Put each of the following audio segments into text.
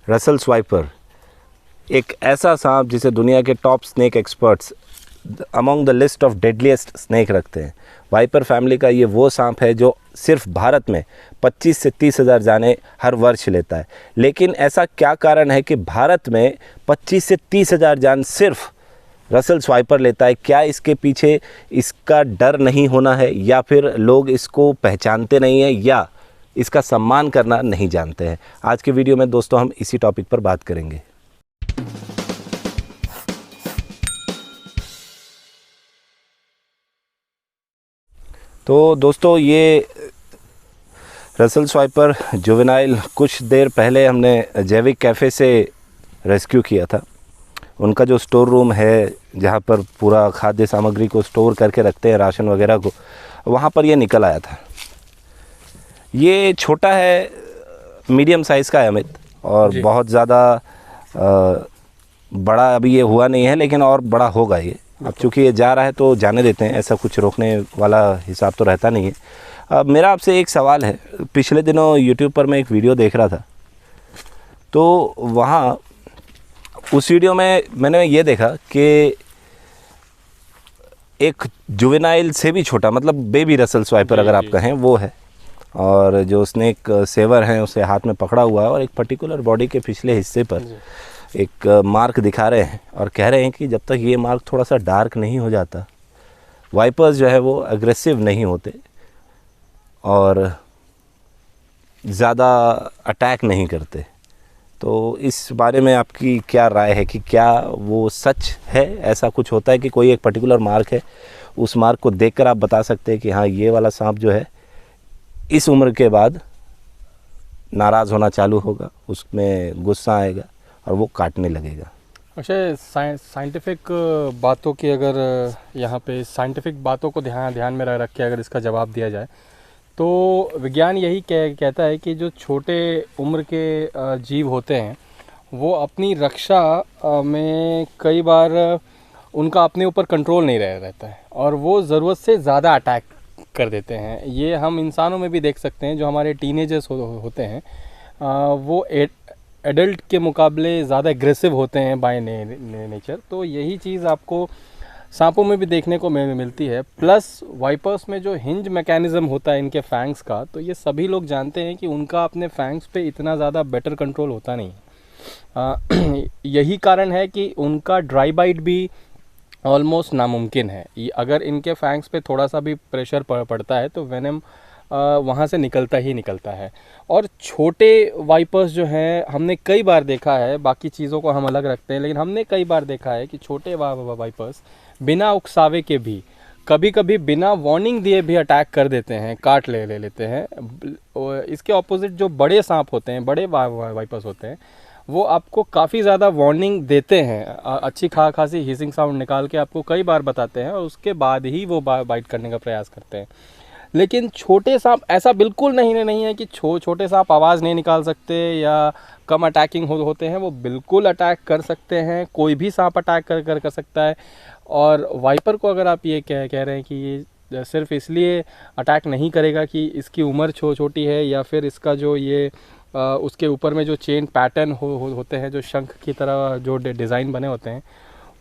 Russell स्वाइपर एक ऐसा सांप जिसे दुनिया के top snake experts among the list of deadliest snake रखते हैं। वाइपर फैमिली का ये वो सांप है जो सिर्फ भारत में 25 से 30 हज़ार जाने हर वर्ष लेता है। लेकिन ऐसा क्या कारण है कि भारत में 25 से 30 हज़ार जान सिर्फ रसल स्वाइपर लेता है? क्या इसके पीछे इसका डर नहीं होना है, या फिर लोग इसको पहचानते नहीं हैं, या इसका सम्मान करना नहीं जानते हैं? आज के वीडियो में दोस्तों हम इसी टॉपिक पर बात करेंगे। तो दोस्तों ये रसल स्वाइपर जुवेनाइल कुछ देर पहले हमने जैविक कैफ़े से रेस्क्यू किया था। उनका जो स्टोर रूम है जहाँ पर पूरा खाद्य सामग्री को स्टोर करके रखते हैं, राशन वगैरह को, वहाँ पर ये निकल आया था। ये छोटा है, मीडियम साइज़ का है अमित, और बहुत ज़्यादा बड़ा अभी ये हुआ नहीं है, लेकिन और बड़ा होगा ये। अब चूँकि ये जा रहा है तो जाने देते हैं, ऐसा कुछ रोकने वाला हिसाब तो रहता नहीं है। अब मेरा आपसे एक सवाल है। पिछले दिनों यूट्यूब पर मैं एक वीडियो देख रहा था, तो वहाँ उस वीडियो में मैंने ये देखा कि एक जुवेनाइल से भी छोटा, मतलब बेबी रसल स्वाइपर अगर आप कहें, वो है, और जो स्नेक सेवर हैं उसे हाथ में पकड़ा हुआ है, और एक पर्टिकुलर बॉडी के पिछले हिस्से पर एक मार्क दिखा रहे हैं और कह रहे हैं कि जब तक ये मार्क थोड़ा सा डार्क नहीं हो जाता, वाइपर्स जो है वो अग्रेसिव नहीं होते और ज़्यादा अटैक नहीं करते। तो इस बारे में आपकी क्या राय है कि क्या वो सच है? ऐसा कुछ होता है कि कोई एक पर्टिकुलर मार्क है, उस मार्क को देखकर आप बता सकते हैं कि हाँ, ये वाला सांप जो है इस उम्र के बाद नाराज़ होना चालू होगा, उसमें गुस्सा आएगा और वो काटने लगेगा? अच्छा, साइंटिफिक बातों की, अगर यहाँ पे साइंटिफिक बातों को ध्यान में रख के अगर इसका जवाब दिया जाए तो विज्ञान यही कहता है कि जो छोटे उम्र के जीव होते हैं वो अपनी रक्षा में कई बार उनका अपने ऊपर कंट्रोल नहीं रहता है और वो ज़रूरत से ज़्यादा अटैक कर देते हैं। ये हम इंसानों में भी देख सकते हैं। जो हमारे टीनेजर्स होते हैं वो एडल्ट के मुकाबले ज़्यादा एग्रेसिव होते हैं बाय नेचर। तो यही चीज़ आपको सांपों में भी देखने को मिलती है। प्लस वाइपर्स में जो हिंज मैकेनिज़्म होता है इनके फैंग्स का, तो ये सभी लोग जानते हैं कि उनका अपने फैंग्स पे इतना ज़्यादा बेटर कंट्रोल होता नहीं है। यही कारण है कि उनका ड्राई बाइट भी ऑलमोस्ट नामुमकिन है। अगर इनके फैंग्स पे थोड़ा सा भी प्रेशर पड़ता है तो वेनम वहाँ से निकलता ही निकलता है। और छोटे वाइपर्स जो हैं, हमने कई बार देखा है, बाकी चीज़ों को हम अलग रखते हैं, लेकिन हमने कई बार देखा है कि छोटे वाइपर्स बिना उकसावे के भी, कभी कभी बिना वार्निंग दिए भी अटैक कर देते हैं, काट लेते हैं। इसके ऑपोजिट जो बड़े सांप होते हैं, बड़े वाइपर्स होते हैं, वो आपको काफ़ी ज़्यादा वार्निंग देते हैं, अच्छी खासी हिसिंग साउंड निकाल के आपको कई बार बताते हैं और उसके बाद ही वो बाइट करने का प्रयास करते हैं। लेकिन छोटे सांप ऐसा बिल्कुल नहीं है कि छोटे सांप आवाज़ नहीं निकाल सकते या कम अटैकिंग होते हैं। वो बिल्कुल अटैक कर सकते हैं, कोई भी सांप अटैक कर सकता है। और वाइपर को अगर आप ये कह रहे हैं कि ये सिर्फ इसलिए अटैक नहीं करेगा कि इसकी उम्र छोटी है, या फिर इसका जो ये उसके ऊपर में जो चेन पैटर्न होते हैं, जो शंख की तरह जो डिज़ाइन बने होते हैं,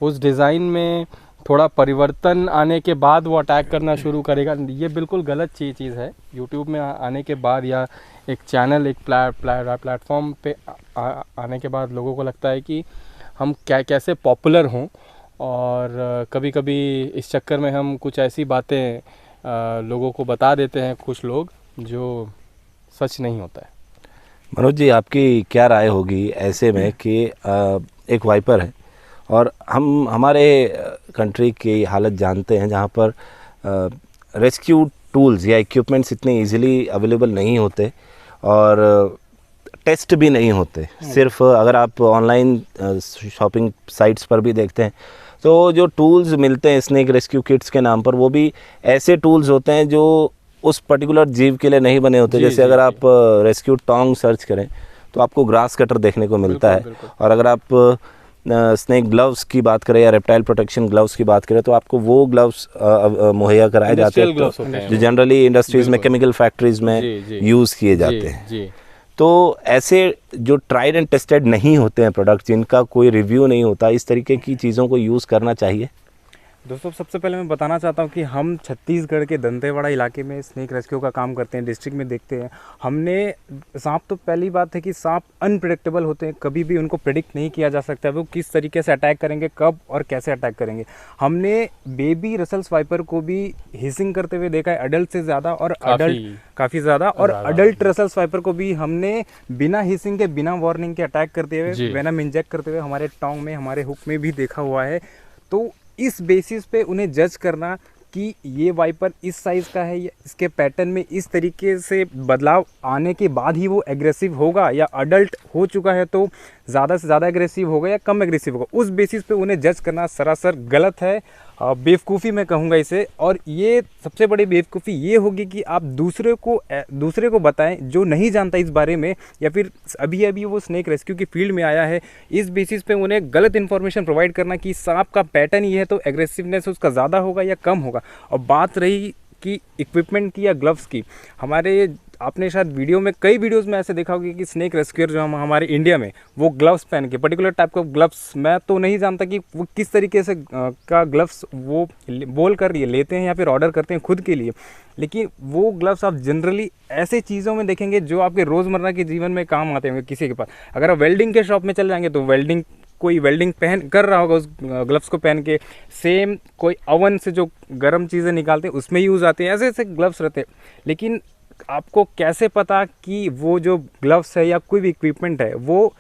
उस डिज़ाइन में थोड़ा परिवर्तन आने के बाद वो अटैक करना शुरू करेगा, ये बिल्कुल गलत चीज़ है। यूट्यूब में आने के बाद या एक चैनल, एक प्लेटफॉर्म पे आने के बाद लोगों को लगता है कि हम कैसे पॉपुलर हों, और कभी कभी इस चक्कर में हम कुछ ऐसी बातें लोगों को बता देते हैं, कुछ लोग, जो सच नहीं होता है। मनोज जी, आपकी क्या राय होगी ऐसे में कि एक वाइपर है और हम हमारे कंट्री की हालत जानते हैं जहाँ पर रेस्क्यू टूल्स या इक्विपमेंट्स इतने इजीली अवेलेबल नहीं होते और टेस्ट भी नहीं होते। सिर्फ अगर आप ऑनलाइन शॉपिंग साइट्स पर भी देखते हैं तो जो टूल्स मिलते हैं स्नेक रेस्क्यू किट्स के नाम पर, वो भी ऐसे टूल्स होते हैं जो उस पर्टिकुलर जीव के लिए नहीं बने होते। जैसे अगर आप रेस्क्यू टोंग सर्च करें तो आपको ग्रास कटर देखने को मिलता है, और अगर आप स्नेक ग्लव्स की बात करें या रेप्टाइल प्रोटेक्शन ग्लव्स की बात करें तो आपको वो ग्लव्स मुहैया कराए जाते हैं जो जनरली इंडस्ट्रीज़ में, केमिकल फैक्ट्रीज़ में यूज़ किए जाते हैं। तो ऐसे जो ट्राइड एंड टेस्टेड नहीं होते हैं प्रोडक्ट, जिनका कोई रिव्यू नहीं होता, इस तरीके की चीज़ों को यूज़ करना चाहिए। दोस्तों सबसे पहले मैं बताना चाहता हूँ कि हम छत्तीसगढ़ के दंतेवाड़ा इलाके में स्नेक रेस्क्यू का काम करते हैं, डिस्ट्रिक्ट में देखते हैं। हमने सांप, तो पहली बात है कि सांप अनप्रेडिक्टेबल होते हैं, कभी भी उनको प्रेडिक्ट नहीं किया जा सकता वो किस तरीके से अटैक करेंगे, कब और कैसे अटैक करेंगे। हमने बेबी रसल स्वाइपर को भी हिसिंग करते हुए देखा है, अडल्ट से ज़्यादा, और काफ़ी ज़्यादा, और अडल्ट रसल स्वाइपर को भी हमने बिना हिसिंग के, बिना वार्निंग के अटैक करते हुए, वेनम इंजेक्ट करते हुए हमारे टोंग में, हमारे हुक में भी देखा हुआ है। तो इस बेसिस पे उन्हें जज करना कि ये वाइपर इस साइज़ का है, या इसके पैटर्न में इस तरीके से बदलाव आने के बाद ही वो एग्रेसिव होगा, या अडल्ट हो चुका है तो ज़्यादा से ज़्यादा एग्रेसिव होगा या कम एग्रेसिव होगा, उस बेसिस पे उन्हें जज करना सरासर गलत है, बेवकूफ़ी मैं कहूँगा इसे। और ये सबसे बड़ी बेवकूफ़ी ये होगी कि आप दूसरे को बताएं जो नहीं जानता इस बारे में, या फिर अभी अभी वो स्नेक रेस्क्यू की फील्ड में आया है, इस बेसिस पे उन्हें गलत इन्फॉर्मेशन प्रोवाइड करना कि सांप का पैटर्न ये है तो एग्रेसिवनेस उसका ज़्यादा होगा या कम होगा। और बात रही कि इक्विपमेंट की या ग्लव्स की, आपने शायद कई वीडियोस में ऐसे देखा होगा कि स्नेक रेस्क्यूअर जो हमारे इंडिया में, वो ग्लव्स पहन के, पर्टिकुलर टाइप का ग्लव्स, मैं तो नहीं जानता कि वो किस तरीके से का ग्लव्स वो बोल कर लेते हैं या फिर ऑर्डर करते हैं खुद के लिए, लेकिन वो ग्लव्स आप जनरली ऐसे चीज़ों में देखेंगे जो आपके रोज़मर्रा के जीवन में काम आते होंगे किसी के पास। अगर आप वेल्डिंग के शॉप में चले जाएंगे तो कोई वेल्डिंग कर रहा होगा उस ग्लव्स को पहन के, सेम कोई ओवन से जो गर्म चीज़ें निकालते हैं उसमें यूज़ आते हैं, ऐसे ऐसे ग्लव्स रहते हैं। लेकिन आपको कैसे पता कि वो जो ग्लव्स है या कोई भी इक्विपमेंट है वो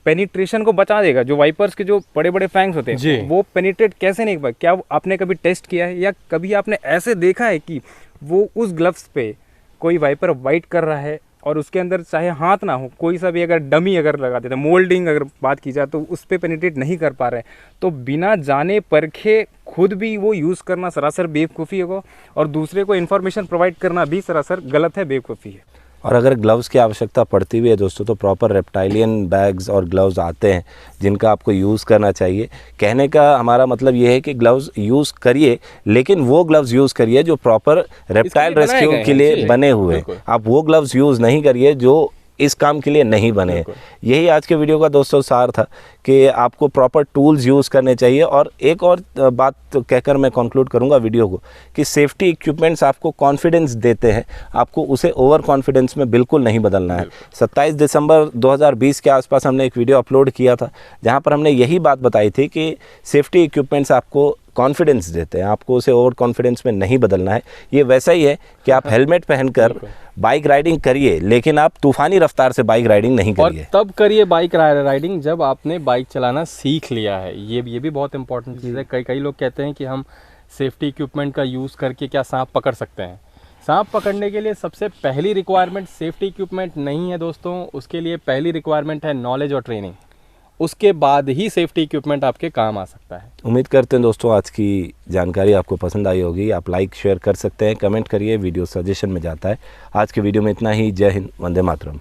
पेनिट्रेशन को बचा देगा? जो वाइपर्स के जो बड़े बड़े फैंग्स होते हैं वो पेनिट्रेट कैसे नहीं, क्या आपने कभी टेस्ट किया है, या कभी आपने ऐसे देखा है कि वो उस ग्लव्स पे कोई वाइपर वाइट कर रहा है और उसके अंदर चाहे हाथ ना हो, कोई सा भी अगर डमी अगर लगा देते, मोल्डिंग अगर बात की जाए तो उस पर पेनिट्रेट नहीं कर पा रहे हैं, तो बिना जाने परखे खुद भी वो यूज़ करना सरासर बेवकूफ़ी होगा, और दूसरे को इन्फॉर्मेशन प्रोवाइड करना भी सरासर गलत है, बेवकूफ़ी है। और अगर ग्लव्स की आवश्यकता पड़ती भी है दोस्तों, तो प्रॉपर रेप्टाइलियन बैग्स और ग्लव्स आते हैं जिनका आपको यूज़ करना चाहिए। कहने का हमारा मतलब ये है कि ग्लव्स हैं, करिए, लेकिन वो ग्लव्स यूज़ करिए जो प्रॉपर रेप्टाइल रेस्क्यू के लिए बने हुए। आप वो ग्लव्स यूज़ नहीं करिए जो इस काम के लिए नहीं बने। यही आज के वीडियो का दोस्तों सार था कि आपको प्रॉपर टूल्स यूज़ करने चाहिए। और एक और बात तो कहकर मैं कंक्लूड करूंगा वीडियो को कि सेफ्टी इक्विपमेंट्स आपको कॉन्फिडेंस देते हैं, आपको उसे ओवर कॉन्फिडेंस में बिल्कुल नहीं बदलना है। 27 दिसंबर 2020 के आसपास हमने एक वीडियो अपलोड किया था जहां पर हमने यही बात बताई थी कि सेफ्टी इक्विपमेंट्स आपको कॉन्फिडेंस देते हैं, आपको उसे ओवर कॉन्फिडेंस में नहीं बदलना है। ये वैसा ही है कि आप हेलमेट पहनकर बाइक राइडिंग करिए, लेकिन आप तूफानी रफ्तार से बाइक राइडिंग नहीं करिए। और तब करिए बाइक राइडिंग जब आपने बाइक चलाना सीख लिया है। ये भी बहुत इंपॉर्टेंट चीज़ है। कई लोग कहते हैं कि हम सेफ्टी इक्विपमेंट का यूज़ करके क्या सांप पकड़ सकते हैं। सांप पकड़ने के लिए सबसे पहली रिक्वायरमेंट सेफ्टी इक्विपमेंट नहीं है दोस्तों, उसके लिए पहली रिक्वायरमेंट है नॉलेज और ट्रेनिंग। उसके बाद ही सेफ्टी इक्विपमेंट आपके काम आ सकता है। उम्मीद करते हैं दोस्तों आज की जानकारी आपको पसंद आई होगी। आप लाइक शेयर कर सकते हैं, कमेंट करिए, वीडियो सजेशन में जाता है। आज के वीडियो में इतना ही। जय हिंद, वंदे मातरम।